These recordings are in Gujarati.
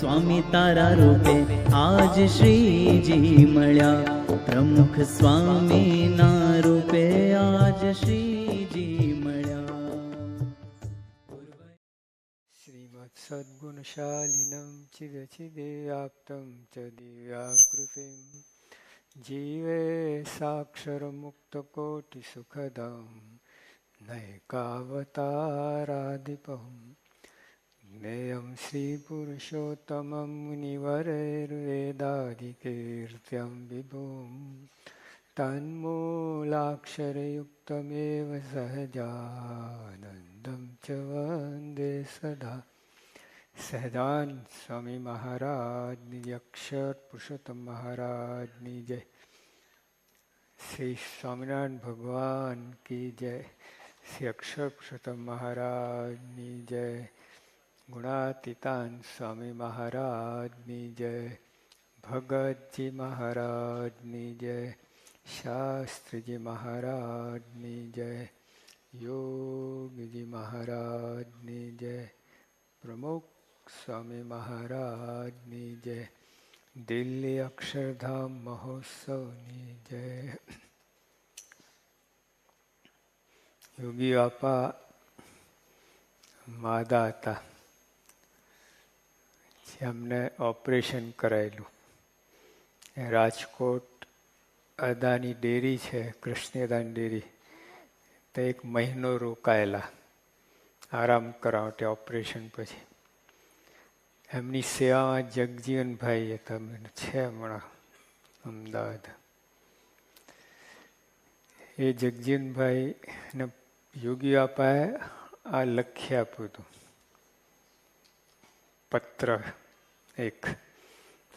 સ્વામી તારા રૂપે આજ શ્રીજી મળ્યા, પ્રમુખ સ્વામીના રૂપે આજ શ્રીજી મળ્યા. શ્રીમદ સદ્ગુણશાલિનમ ચિદચિદેવ્યાપ્તમ ચ દિવ્યાકૃતિમ જીવે સાક્ષરમુક્તકોટિસુખદમ નૈકાવતારાધિપમ જ્ઞેયં શ્રીપુરુષોત્તમં મુનિવરૈર્વેદાધિકીર્ત્યં વિભું તન્મૂલાક્ષરયુક્તમેવ સહજાનંદં ચ વંદે સદા. સહજાન સ્વામી મહારાજની, અક્ષર પુરુષોત્તમ મહારાજની જય. શ્રી સ્વામિનારાયણ ભગવાન કી જય. શ્રી અક્ષર પુરુષોત્તમ મહારાજની જય. ગુણાતીતાન સ્વામી મહારાજની જય. ભગતજી મહારાજની જય. શાસ્ત્રીજી મહારાજની જય. યોગજી મહારાજની જય. પ્રમુખ સ્વામી મહારાજની જય. દિલ્હી અક્ષરધામ મહોત્સવની જય. યોગી બાપા માદા હતા, એમને ઓપરેશન કરાયેલું. રાજકોટ અદાની ડેરી છે, કૃષ્ણદાન ડેરી, તો 1 મહિનો રોકાયેલા આરામ કરવા માટે ઓપરેશન પછી. એમની સેવામાં જગજીવનભાઈ હતા, છે હમણાં અમદાવાદ. એ જગજીવનભાઈને યોગી બાપાએ આ લખી આપ્યું હતું પત્ર,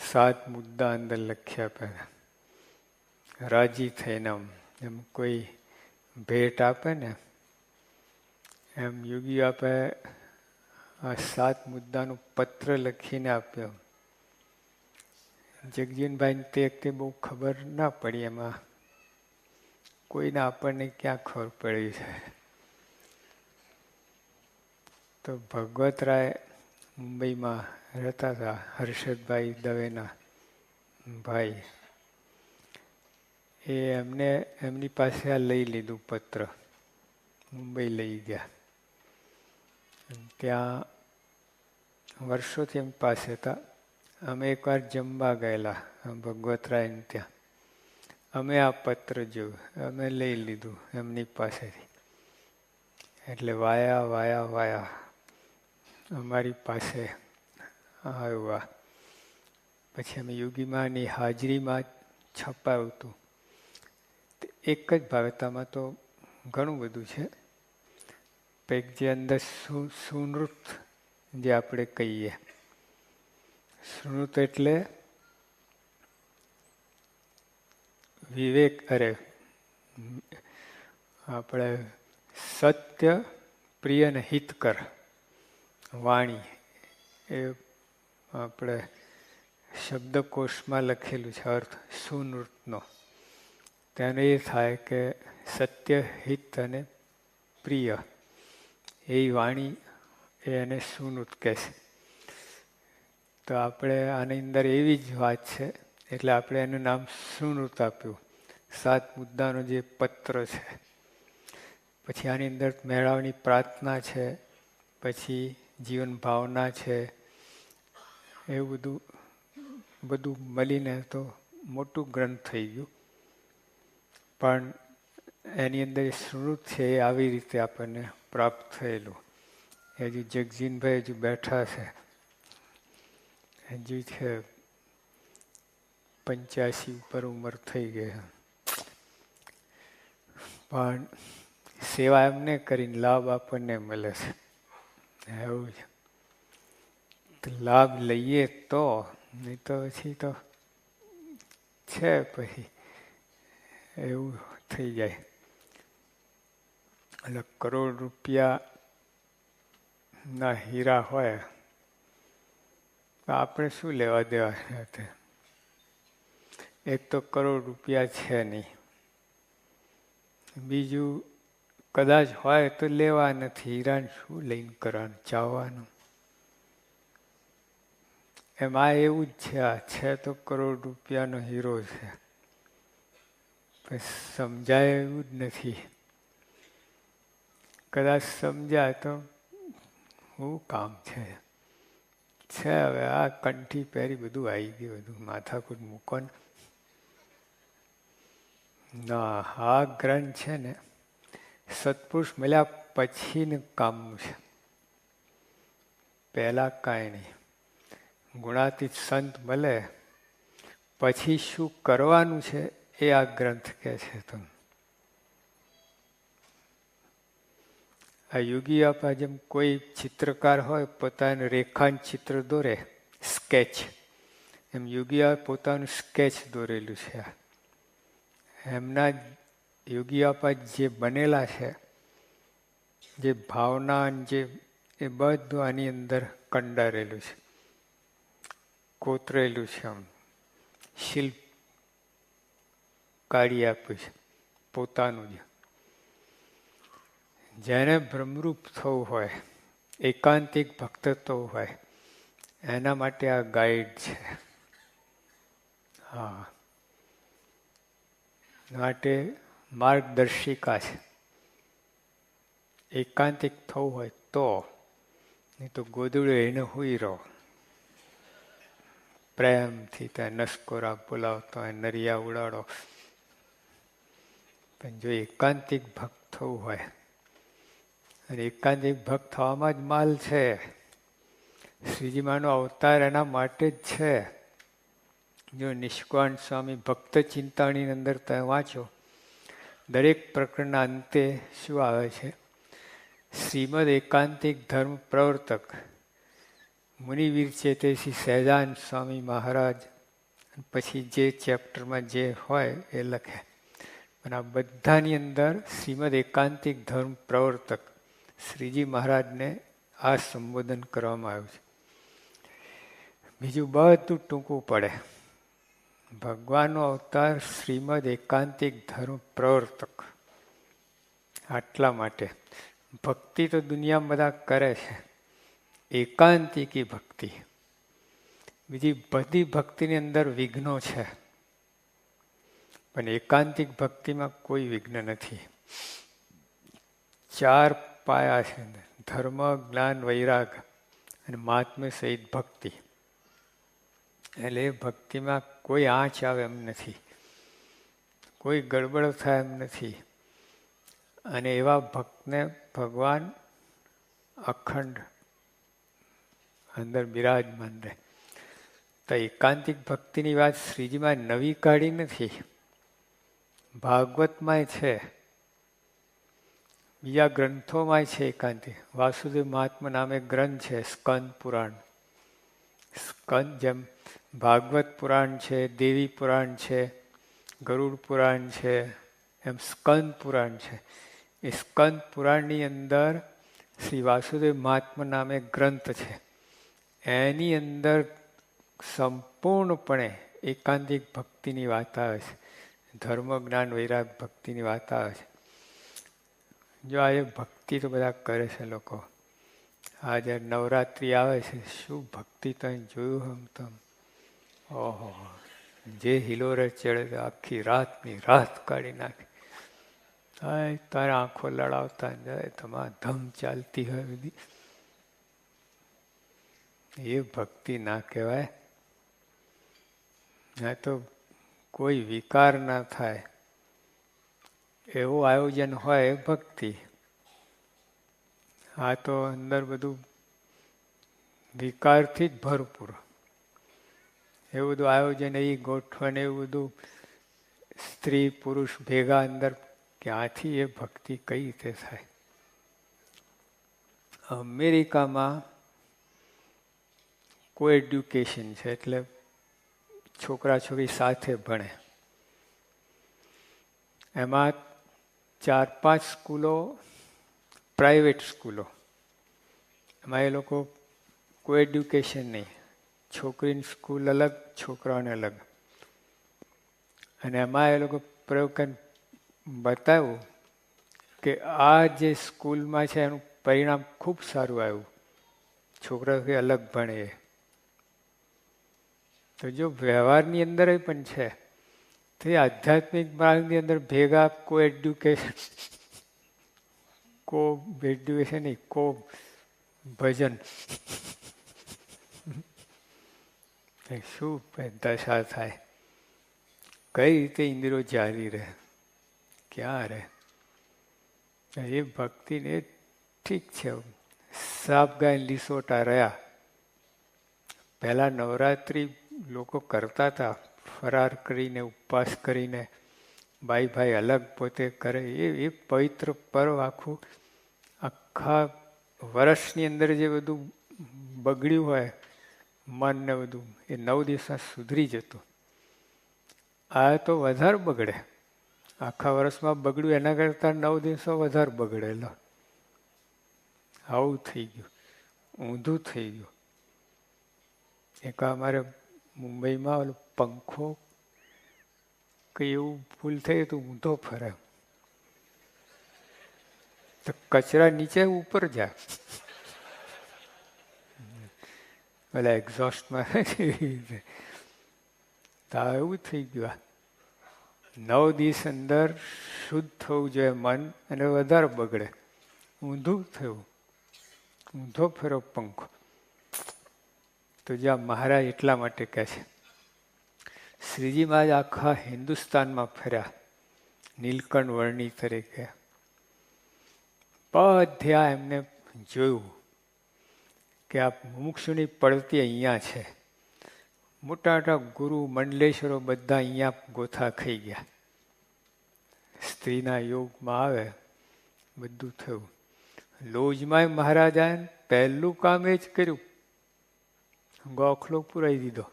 7 મુદ્દા અંદર લખી આપ્યા. રાજી થઈને એમ કોઈ ભેટ આપે ને, એમ યોગી બાપાએ આ 7 મુદ્દાનું પત્ર લખીને આપ્યો. જગજીવનભાઈને તે વખતે બહુ ખબર ના પડી, એમાં કોઈને આપણને ક્યાં ખબર પડી છે. તો ભગવતરાય મુંબઈમાં રહેતા હતા, હર્ષદભાઈ દવેના ભાઈ. એ એમની પાસે આ લઈ લીધું પત્ર, મુંબઈ લઈ ગયા. ત્યાં વર્ષોથી એમ પાસે હતા. અમે એકવાર જમવા ગયેલા ભગવતરાયને ત્યાં. અમે આ પત્ર જોયું, અમે લઈ લીધું એમની પાસેથી. એટલે વાયા અમારી પાસે આવ્યા. પછી અમે યોગીમાની હાજરીમાં છપાયું હતું. એક જ ભાગતામાં તો ઘણું બધું છે. પેક જે અંદર સુનૃત જે આપણે કહીએ, સુનૃત એટલે વિવેક, આપણે સત્ય પ્રિય અને હિતકર વાણી. એ આપણે શબ્દકોશમાં લખેલું છે અર્થ સુનૃતનો. તેને એ થાય કે સત્ય, હિત અને પ્રિય એ વાણી, એને સુનૃત કહે છે. તો આપણે આની અંદર એવી જ વાત છે, એટલે આપણે એનું નામ સુનૃત આપ્યું. 7 મુદ્દાનો જે પત્ર છે. પછી આની અંદર મેળાવની પ્રાર્થના છે, પછી જીવન ભાવના છે. એવું બધું મળીને તો મોટું ગ્રંથ થઈ ગયું. પણ એની અંદર સ્મૃત છે એ આવી રીતે આપણને પ્રાપ્ત થયેલું. હજુ જગજીનભાઈ હજુ બેઠા છે, હજુ છે 85 ઉપર ઉંમર થઈ ગઈ. પણ સેવા એમને કરીને લાભ આપણને મળે છે. એવું છે. લાભ લઈએ તો, નહીં તો પછી તો છે પછી એવું થઈ જાય. એટલે કરોડ રૂપિયાના હીરા હોય તો આપણે શું લેવા દેવા સાથે? એક તો કરોડ રૂપિયા છે નહીં, બીજું કદાચ હોય તો લેવા નથી. હીરાને શું લઈને કરવાનું, ચાવવાનું? એમાં એવું જ છે, આ છે તો કરોડ રૂપિયાનો હીરો છે, પણ સમજાય એવું જ નથી. કદાચ સમજાય તો શું કામ છે. હવે આ કંઠી પહેરી બધું આવી ગયું, બધું માથાકૂટ મૂકો ને. ના, આ ગ્રંથ છે ને સત્પુરુષ મળ્યા પછીનું કામનું છે, પહેલા કાંઈ નહીં. ગુણાતીત સંત મળે પછી શું કરવાનું છે એ આ ગ્રંથ કહે છે. તમે આ યોગી આપા જેમ કોઈ ચિત્રકાર હોય પોતાનું રેખાંત ચિત્ર દોરે, સ્કેચ, એમ યોગી આપા પોતાનું સ્કેચ દોરેલું છે. એમના યોગી આપા જે બનેલા છે, જે ભાવના, જે એ બધું આની અંદર કંડારેલું છે, કોતરેલું છે. આમ શિલ્પ કાઢી આપ્યું છે પોતાનું જ. જેને બ્રહ્મરૂપ થવું હોય, એકાંતિક ભક્ત થવું હોય, એના માટે આ ગાઈડ છે. હા, માટે માર્ગદર્શિકા છે. એકાંતિક થવું હોય તો, નહીં તો ગોદડું એને હુઈ રહો, પ્રેમથી ત્યાં નસકોરા બોલાવતો હોય, નરિયા ઉડાડો. પણ જો એકાંતિક ભક્ત થવું હોય, અને એકાંતિક ભક્ત થવામાં જ માલ છે. શ્રીજી મહાનો અવતાર એના માટે જ છે. જો નિષ્કાળ સ્વામી ભક્ત ચિંતામણી અંદર તમે વાંચો, દરેક પ્રકરણના અંતે શું આવે છે? શ્રીમદ એકાંતિક ધર્મ પ્રવર્તક મુનિવીર ચેતેશી સહેજાનંદ સ્વામી મહારાજ, પછી જે ચેપ્ટરમાં જે હોય એ લખે. અને આ બધાની અંદર શ્રીમદ એકાંતિક ધર્મ પ્રવર્તક શ્રીજી મહારાજને આ સંબોધન કરવામાં આવ્યું છે. બીજું બધું ટૂંકું પડે. ભગવાનનો અવતાર શ્રીમદ એકાંતિક ધર્મ પ્રવર્તક, આટલા માટે. ભક્તિ તો દુનિયામાં બધા કરે છે, એકાંતિકી ભક્તિ. બીજી બધી ભક્તિની અંદર વિઘ્નો છે, પણ એકાંતિક ભક્તિમાં કોઈ વિઘ્ન નથી. 4 પાયા છે: ધર્મ, જ્ઞાન, વૈરાગ અને મહાત્મ્ય સહિત ભક્તિ. એટલે એ ભક્તિમાં કોઈ આંચ આવે એમ નથી, કોઈ ગડબડ થાય એમ નથી. અને એવા ભક્તને ભગવાન અખંડ અંદર બિરાજમાન રહે. તો એકાંતિક ભક્તિની વાત શ્રીજીમાં નવી કાઢી નથી, ભાગવતમાંય છે, બીજા ગ્રંથોમાંય છે. એકાંતિક વાસુદેવ મહાત્મા નામે ગ્રંથ છે, સ્કંદ પુરાણ. સ્કંદ જેમ ભાગવત પુરાણ છે, દેવી પુરાણ છે, ગરુડ પુરાણ છે, એમ સ્કંદ પુરાણ છે. એ સ્કંદ પુરાણની અંદર શ્રી વાસુદેવ મહાત્મા નામે ગ્રંથ છે. એની અંદર સંપૂર્ણપણે એકાંતિક ભક્તિની વાત આવે છે, ધર્મ, જ્ઞાન, વૈરાગ ભક્તિની વાત આવે છે. જો આ ભક્તિ તો બધા કરે છે લોકો. આ જ્યારે નવરાત્રિ આવે છે, શું ભક્તિ તો જોયું હમ તો, ઓહો, જે હિલોરે ચડે આખી રાતની રાત કાઢી નાખે. તારે આંખો લડાવતા જાય, તમારે ધમ ચાલતી હોય બધી. એ ભક્તિ ના કહેવાય. ના તો કોઈ વિકાર ના થાય એવું આયોજન હોય એ ભક્તિ. આ તો અંદર બધું વિકારથી જ ભરપૂર. એવું બધું આયોજન, એ ગોઠવણ, એવું બધું સ્ત્રી પુરુષ ભેગા અંદર, ક્યાંથી એ ભક્તિ કઈ રીતે થાય? અમેરિકામાં કોએડ્યુકેશન છે, એટલે છોકરા છોકરી સાથે ભણે. એમાં 4-5 સ્કૂલો પ્રાઇવેટ સ્કૂલો, એમાં એ લોકો કોએડ્યુકેશન નહીં, છોકરીની સ્કૂલ અલગ, છોકરાઓને અલગ. અને એમાં એ લોકો પ્રયોગ કરીને બતાવ્યું કે આ જે સ્કૂલમાં છે એનું પરિણામ ખૂબ સારું આવ્યું, છોકરાઓથી અલગ ભણે. તો જો વ્યવહારની અંદર પણ છે, તો એ આધ્યાત્મિક માર્ગની અંદર ભેગા કો એડ્યુકેશન નહીં, કો ભજન, શું દશા થાય? કઈ રીતે ઇન્દ્રિયો જારી રહે? ક્યાં રહે? એ ભક્તિને ઠીક છે, સાપ ગાય લીસોટા રહ્યા. પહેલા નવરાત્રિ લોકો કરતા હતા, ફરાર કરીને ઉપવાસ કરીને, ભાઈ ભાઈ અલગ પોતે કરે. એ પવિત્ર પર્વ આખા વર્ષની અંદર જે બધું બગડ્યું હોય મન ને બધું, એ 9 દિવસમાં સુધરી જતું. આ તો વધારે બગડે. આખા વર્ષમાં બગડ્યું એના કરતાં 9 દિવસો વધારે બગડેલો. આવું થઈ ગયું, ઊંધું થઈ ગયું. એક અમારે મુંબઈમાં ઓલો પંખો કંઈ એવું ભૂલ થઈ તો ઊંધો ફરે, તો કચરા નીચે ઉપર જાય, ઓલા એક્ઝોસ્ટમાં. તો એવું થઈ ગયું. 9 દિવસ અંદર શુદ્ધ થવું જોઈએ મન, અને વધારે બગડે, ઊંધું થયું, ઊંધો ફેરો પંખો. તો જ્યાં મહારાજ એટલા માટે કહે છે, શ્રીજી મહારાજ આખા હિન્દુસ્તાનમાં ફર્યા નીલકંઠ વર્ણી તરીકે. બધા એમને જોયું કે આ મુમુક્ષુની પડતી અહીંયા છે. મોટા મોટા ગુરુ મંડલેશ્વરો બધા અહીંયા ગોથા ખાઈ ગયા. સ્ત્રીના યોગમાં આવે, બધું થયું. લોજમાં મહારાજાએ પહેલું કામ એ જ કર્યું, ગોખલો પુરાઈ દીધો.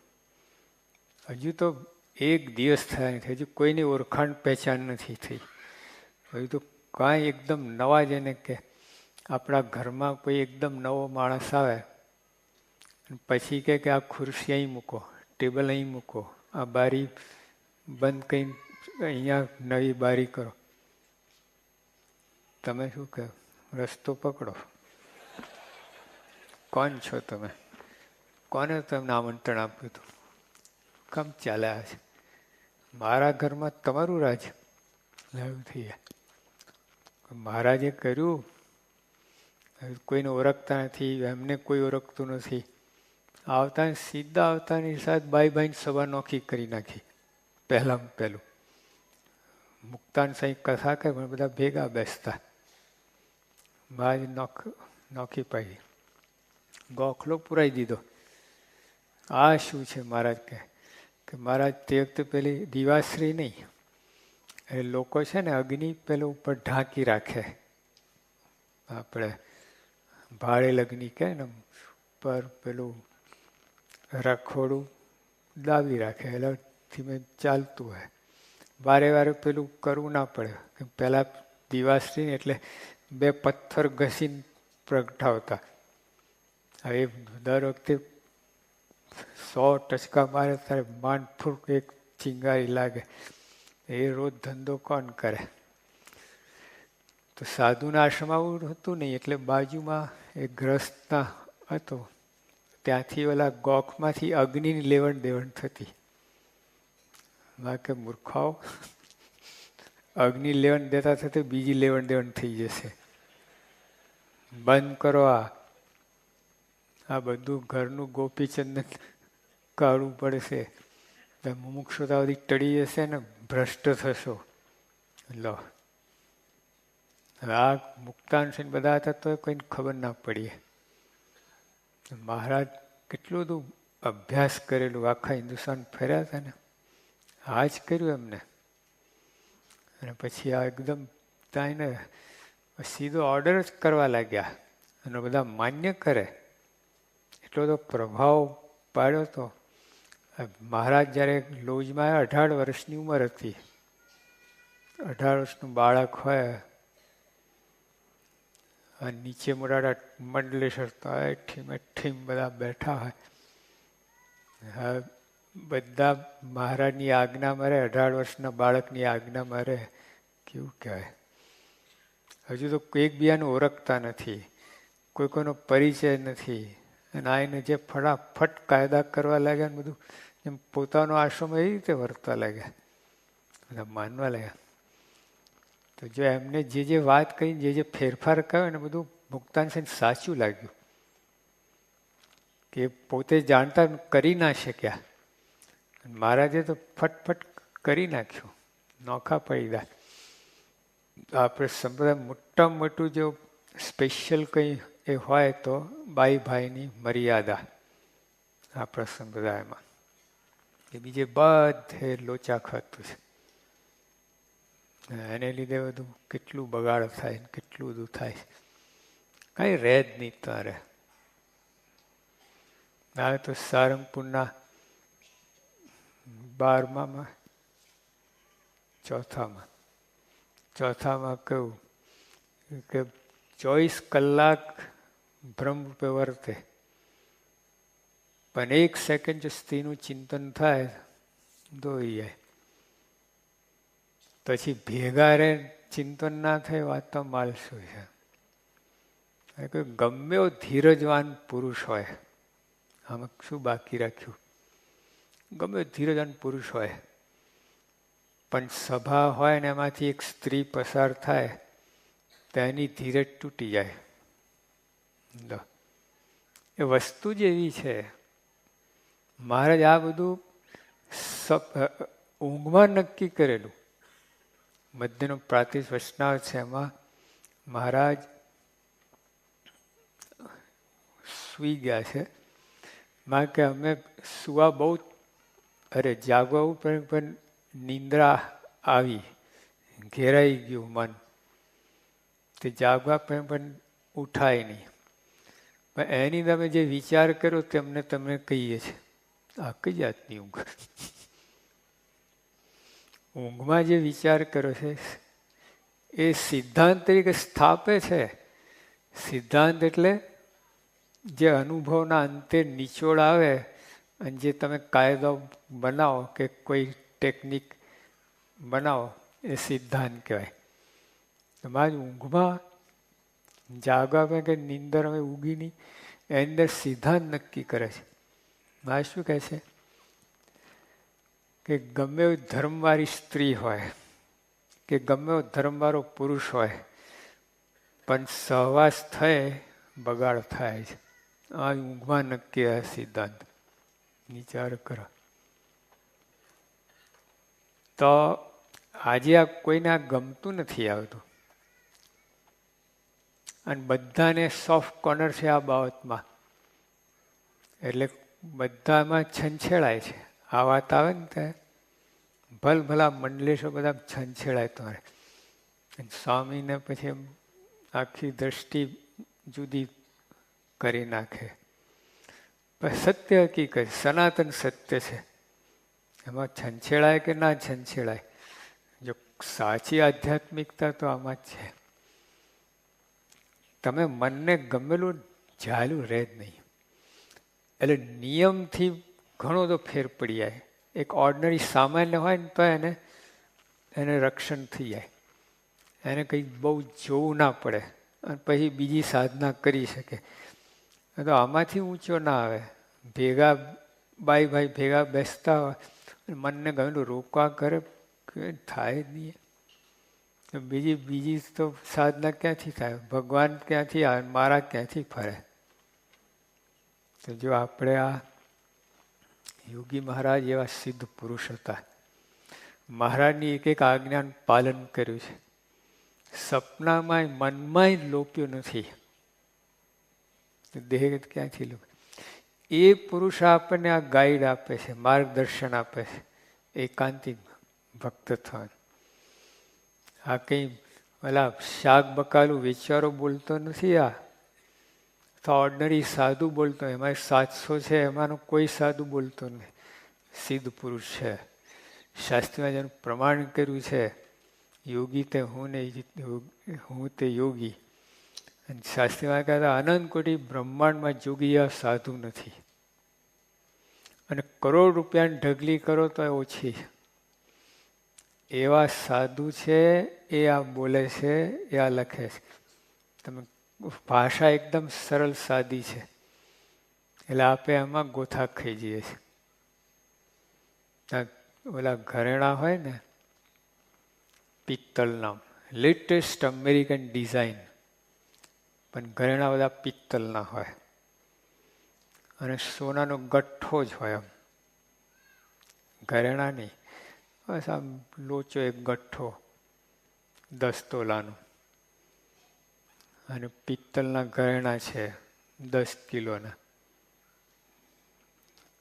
હજુ તો 1 દિવસ થયા નથી, હજુ કોઈની ઓળખાણ પહેચાન નથી થઈ. હજુ તો કાંઈ એકદમ નવા જ એને કે આપણા ઘરમાં કોઈ એકદમ નવો માણસ આવે પછી કે આ ખુરશી અહીં મૂકો, ટેબલ અહીં મૂકો, આ બારી બંધ કરીને અહીંયા નવી બારી કરો. તમે શું કહો? રસ્તો પકડો. કોણ છો તમે? કોને તમને આમંત્રણ આપ્યું હતું? કેમ ચાલ્યા છે? મારા ઘરમાં તમારું રાજ એવું થઈ જાય. મહારાજે કર્યું, કોઈને ઓળખતા નથી, એમને કોઈ ઓળખતું નથી. આવતા સીધા આવતાની સાથે બાઈ સભા નોખી કરી નાખી. પહેલું મુક્તાન સાંઈ કથા કે બધા ભેગા બેસતા. મહારાજ નોખી પાડી, ગોખલો પુરાઈ દીધો. આ શું છે? મહારાજ કે મહારાજ તે વખતે પેલી દિવાશ્રી નહીં, એ લોકો છે ને અગ્નિ પેલું ઉપર ઢાંકી રાખે, આપણે ભાળેલ અગ્નિ કહે ને, ઉપર પેલું રખોડું દાબી રાખે, એટલે ધીમે ચાલતું હોય. વારે વારે પેલું કરવું ના પડે. પેલા દિવાશ્રી એટલે 2 પથ્થર ઘસીને પ્રગટાવતા. હવે દર વખતે 100 ટચકા મારે ત્યારે માંડ ફૂક એક ચિંગારી લાગે. એ રોજ ધંધો કોણ કરે? તો સાધુના આશ્રમ આવું હતું નહીં, એટલે બાજુમાં એક ગ્રસ્તના હતો, ત્યાંથી ઓલા ગોખમાંથી અગ્નિની લેવણ દેવણ થતી. કે મૂર્ખાઓ, અગ્નિ લેવણ દેતા થતા બીજી લેવણ દેવણ થઈ જશે, બંધ કરો. આ બધું ઘરનું ગોપીચંદન કાઢવું પડશે. મુમુક્ષુતા બધી ટળી જશે ને ભ્રષ્ટ થશો. લો, આ મુક્તાન સિંહ બધા હતા તો કોઈને ખબર ના પડી. મહારાજ કેટલું બધું અભ્યાસ કરેલું, આખા હિન્દુસ્તાન ફર્યા હતા ને, આ જ કર્યું એમને. અને પછી આ એકદમ ત્યાં ને સીધો ઓર્ડર જ કરવા લાગ્યા, અને બધા માન્ય કરે. એટલો તો પ્રભાવ પાડ્યો હતો. મહારાજ જ્યારે લોજમાં 18 વર્ષની ઉંમર હતી, 18 વર્ષનું બાળક હોય, અને નીચે મોટા મંડલેશ્વર તો ઠીમ બધા બેઠા હોય. બધા મહારાજની આજ્ઞા મારે, 18 વર્ષના બાળકની આજ્ઞા મારે, કેવું કહેવાય. હજુ તો એકબીજાને ઓળખતા નથી, કોઈનો પરિચય નથી. અને આને જે ફટાફટ કાયદા કરવા લાગ્યા ને બધું એમ પોતાનો આશ્રમ એ રીતે વર્તવા લાગ્યા, બધા માનવા લાગ્યા. તો જો એમને જે વાત કહી, જે ફેરફાર કર્યો ને બધું મુક્તાન સાચું લાગ્યું, કે પોતે જાણતા કરી ના શક્યા, મહારાજે તો ફટફટ કરી નાખ્યું, નોખા પડ્યા. આપણે સંપ્રદાય મોટામાં મોટું જો સ્પેશિયલ કંઈ એ હોય તો બાઈ ભાઈની મર્યાદા આપણા સંપ્રદાયમાં, એ બીજે બધે લોચા ખાતું છે. એને લીધે બધું કેટલું બગાડ થાય, કેટલું બધું થાય, કઈ રહે જ નહીં તારે. હવે તો સારંગપુરના 12માં ચોથામાં કહ્યું કે 24 કલાક બ્રહ્મરૂપે વર્તે, પણ 1 સેકન્ડ જો સ્ત્રીનું ચિંતન થાય દોઈ જાય. પછી ભેગા રે ચિંતન ના થાય, વાત તો માલશું છે. ગમે એવો ધીરજવાન પુરુષ હોય, આમાં શું બાકી રાખ્યું, ગમે ધીરજવાન પુરુષ હોય, પણ સભા હોય ને એમાંથી એક સ્ત્રી પસાર થાય તો એની ધીરજ તૂટી જાય. એ વસ્તુ જ એવી છે. મહારાજ આ બધું ઊંઘમાં નક્કી કરેલું. મધ્યનો પ્રાતિશ વૈષ્ણવ છે, એમાં મહારાજ સૂઈ ગયા છે. માં કે અમે સુવા બહુ, અરે જાગવા પણ નિંદ્રા આવી, ઘેરાઈ ગયું મન, તે જાગવા પણ ઉઠાય નહીં. પણ એની તમે જે વિચાર કરો તેમને તમે કહીએ છીએ આ કઈ જાતની ઊંઘ. ઊંઘમાં જે વિચાર કરો છે એ સિદ્ધાંત તરીકે સ્થાપે છે. સિદ્ધાંત એટલે જે અનુભવના અંતે નિચોડ આવે અને જે તમે કાયદો બનાવો કે કોઈ ટેકનિક બનાવો એ સિદ્ધાંત કહેવાય. તમારી ઊંઘમાં જાગવા કે નીંદર અમે ઊંઘી નહીં, એની અંદર સિદ્ધાંત નક્કી કરે છે. માં શું કહે છે કે ગમે એવી ધર્મવાળી સ્ત્રી હોય કે ગમે એવો ધર્મવાળો પુરુષ હોય, પણ સહવાસ થાય બગાડ થાય છે. આ ઊંઘમાં નક્કી આ સિદ્ધાંત વિચાર કરો. તો આજે આ કોઈને આ ગમતું નથી આવતું, અને બધાને સોફ્ટ કોર્નર છે આ બાબતમાં, એટલે બધામાં છંછેડાય છે. આ વાત આવે ને ત્યારે ભલા મંડલેશો બધા છંછેડાય તમારે. સ્વામીને પછી આખી દ્રષ્ટિ જુદી કરી નાખે. પણ સત્ય હકીકત સનાતન સત્ય છે, એમાં છંછેડાય કે ના છંછેડાય. જો સાચી આધ્યાત્મિકતા તો આમાં જ છે. તમે મનને ગમેલું ઝાલું રહે જ નહીં. એટલે નિયમથી ઘણો તો ફેર પડી જાય. એક ઓર્ડિનરી સામાન્ય હોય ને તો એને રક્ષણ થઈ જાય, એને કંઈ બહુ જોવું ના પડે, અને પછી બીજી સાધના કરી શકે. તો આમાંથી ઊંચો ના આવે. ભેગા ભાઈ ભેગા બેસતા હોય, મનને ગમેલું રોકવા કરે થાય જ નહીં. બીજી તો સાધના ક્યાંથી થાય? ભગવાન ક્યાંથી આવે, મારા ક્યાંથી ફરે? તો જો આપણે આ યોગી મહારાજ એવા સિદ્ધ પુરુષ હતા. મહારાજની એક આજ્ઞાનું પાલન કર્યું છે. સપનામાં મનમાંય લોપ્યો નથી. દેહ ક્યાંથી લોપ? એ પુરુષ આપણને આ ગાઈડ આપે છે, માર્ગદર્શન આપે છે એકાંતિક ભક્ત થવાનું. આ કંઈ પેલા શાક બકાલું વિચારો બોલતો નથી. આ તો ઓર્ડિનરી સાધુ બોલતો, એમાં 700 છે એમાંનો કોઈ સાધુ બોલતો નહીં. સિદ્ધ પુરુષ છે. શાસ્ત્રીમાં જેનું પ્રમાણ કર્યું છે યોગી તે હું ને હું તે યોગી. અને શાસ્ત્રીમાં કહેતા અનંત કોટી બ્રહ્માંડમાં જોગી આ સાધુ નથી. અને કરોડ રૂપિયાની ઢગલી કરો તો ઓછી. એવા સાધુ છે એ આ બોલે છે, એ આ લખે છે. તમે ભાષા એકદમ સરળ સાદી છે, એટલે આપણે એમાં ગોથા ખાઈ જઈએ છીએ. ઓલા ઘરેણા હોય ને પિત્તળના, લેટેસ્ટ અમેરિકન ડિઝાઇન, પણ ઘરેણા બધા પિત્તળના હોય અને સોનાનો ગઠ્ઠો જ હોય. આમ ઘરેણા નહીં, બસ આમ લોચો એક ગઠ્ઠો 10 તોલાનો, અને પિત્તળના ઘરેણા છે 10 કિલોના.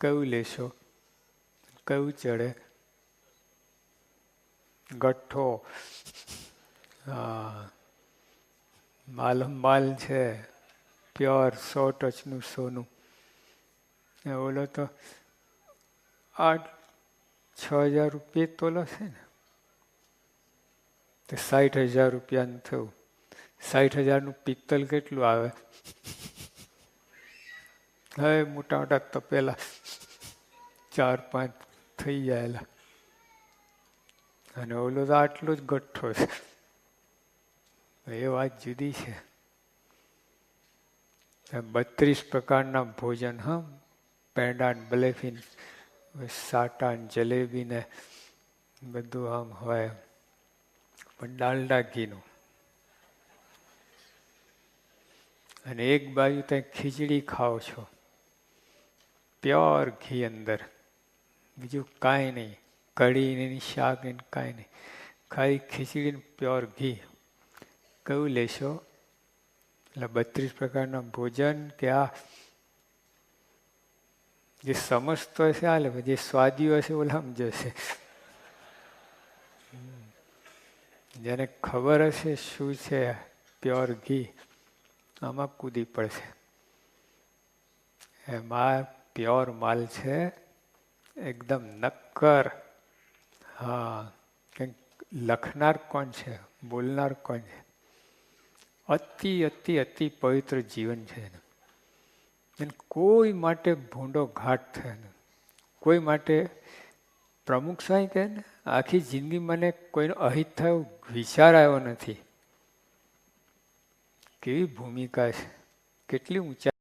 કયું લેશો? કયું ચડે? ગઠ્ઠો. હા, માલ છે, પ્યોર 100% સોનું. ઓલો તો 6,000 રૂપિયા તોલો છે ને, તો 60,000 રૂપિયાનું થયું. 60,000નું પિત્તળ કેટલું આવે? હવે મોટા મોટા તપેલા 4-5 થઈ જાયેલા, અને ઓલો તો આટલો જ ગઠ્ઠો છે. એ વાત જુદી છે. 32 પ્રકારના ભોજન, હા, પેંડા, બલેફીન, સાટા, જલેબી ને બધું આમ હોય, પણ ડાલડા ઘીનું. અને એક બાજુ તમે ખીચડી ખાઓ છો, પ્યોર ઘી અંદર, બીજું કાંઈ નહીં, કઢી નહીં, શાક નહીં, કાંઈ નહીં, ખાલી ખીચડી ને પ્યોર ઘી. કયું લેશો? એટલે 32 પ્રકારના ભોજન કે આ જે સમજતો હશે હાલે, જે સ્વાદીઓ હશે ઓલામ જશે. જેને ખબર હશે શું છે પ્યોર ઘી, આમાં કૂદી પડશે. એમાં પ્યોર માલ છે, એકદમ નક્કર. હા, કંઈક લખનાર કોણ છે, બોલનાર કોણ છે? અતિ અતિ અતિ પવિત્ર જીવન છે. કોઈ માટે ભૂંડો ઘાટ થાય ને, કોઈ માટે પ્રમુખ સ્વામી કહે ને, આખી જિંદગી મને કોઈનો અહિત થયો વિચાર આવ્યો નથી. કેવી ભૂમિકા છે, કેટલી ઊંચાઈ.